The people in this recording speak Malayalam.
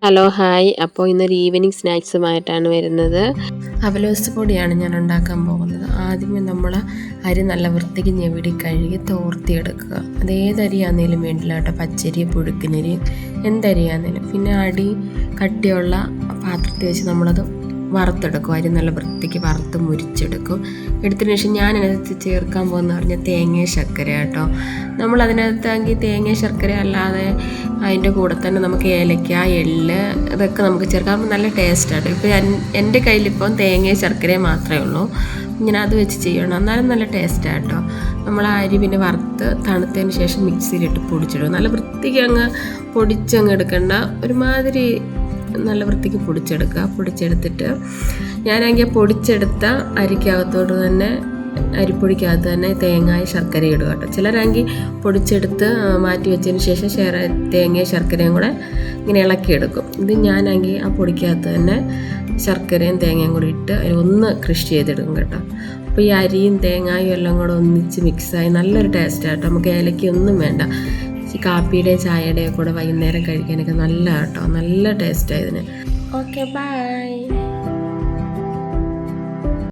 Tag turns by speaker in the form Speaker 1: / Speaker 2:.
Speaker 1: Hello hi. അപ്പോൾ ഇന്നൊരു ഈവനിങ് സ്നാക്സുമായിട്ടാണ് വരുന്നത്.
Speaker 2: അവലോസ് പൊടിയാണ് ഞാൻ ഉണ്ടാക്കാൻ പോകുന്നത്. ആദ്യമേ നമ്മൾ അരി നല്ല വൃത്തിക്ക് ഞെവിടി കഴുകി തോർത്തിയെടുക്കുക. അത് ഏതരിയാണെങ്കിലും വേണ്ടില്ല കേട്ടോ, പച്ചരി, പുഴുക്കിനരി, എന്തരിയാണെങ്കിലും. പിന്നെ അടി കട്ടിയുള്ള പാത്രത്തിൽ വെച്ച് നമ്മളത് വറുത്തെടുക്കും. അരി നല്ല വൃത്തിക്ക് വറുത്ത് മുരിച്ചെടുക്കും. എടുത്തതിന് ശേഷം ഞാൻ അതിനകത്ത് ചേർക്കാൻ പോകുന്ന പറഞ്ഞാൽ തേങ്ങ ശർക്കര കേട്ടോ. നമ്മൾ അതിനകത്താണെങ്കിൽ തേങ്ങ ശർക്കര അല്ലാതെ അതിൻ്റെ കൂടെ തന്നെ നമുക്ക് ഏലക്ക, എള്ള് ഇതൊക്കെ നമുക്ക് ചേർക്കാം. നല്ല ടേസ്റ്റാണ്. ഇപ്പോൾ എൻ്റെ കയ്യിലിപ്പം തേങ്ങ ശർക്കര മാത്രമേ ഉള്ളൂ. ഇങ്ങനെ അത് വെച്ച് ചെയ്യണം, എന്നാലും നല്ല ടേസ്റ്റാണ് കേട്ടോ. നമ്മൾ ആ അരി പിന്നെ വറുത്ത് തണുത്തതിന് ശേഷം മിക്സിയിലിട്ട് പൊടിച്ചിടും. നല്ല വൃത്തിക്ക് അങ്ങ് പൊടിച്ചങ്ങ് എടുക്കേണ്ട, ഒരുമാതിരി നല്ല വൃത്തിക്ക് പൊടിച്ചെടുത്തിട്ട് ഞാനാണെങ്കിൽ പൊടിച്ചെടുത്ത അരിക്കകത്തോട് തന്നെ അരിപ്പൊടിക്കകത്ത് തന്നെ തേങ്ങയും ശർക്കര ഇടുക കേട്ടോ. ചിലരാണെങ്കിൽ പൊടിച്ചെടുത്ത് മാറ്റി വെച്ചതിന് ശേഷം തേങ്ങയും ശർക്കരയും കൂടെ ഇങ്ങനെ ഇളക്കിയെടുക്കും. ഇത് ഞാനാണെങ്കിൽ ആ പൊടിക്കകത്ത് തന്നെ ശർക്കരയും തേങ്ങയും കൂടി ഇട്ട് ഒന്ന് ക്രഷ് ചെയ്തെടുക്കും കേട്ടോ. അപ്പോൾ ഈ അരിയും തേങ്ങയും എല്ലാം കൂടെ ഒന്നിച്ച് മിക്സായി നല്ലൊരു ടേസ്റ്റാണ് കേട്ടോ. നമുക്ക് ഏലക്കൊന്നും വേണ്ട. കാപ്പിയുടെയും ചായയുടെയും കൂടെ വൈകുന്നേരം കഴിക്കാനൊക്കെ നല്ല കേട്ടോ, നല്ല ടേസ്റ്റാണ് ഇതിന്. Okay, by.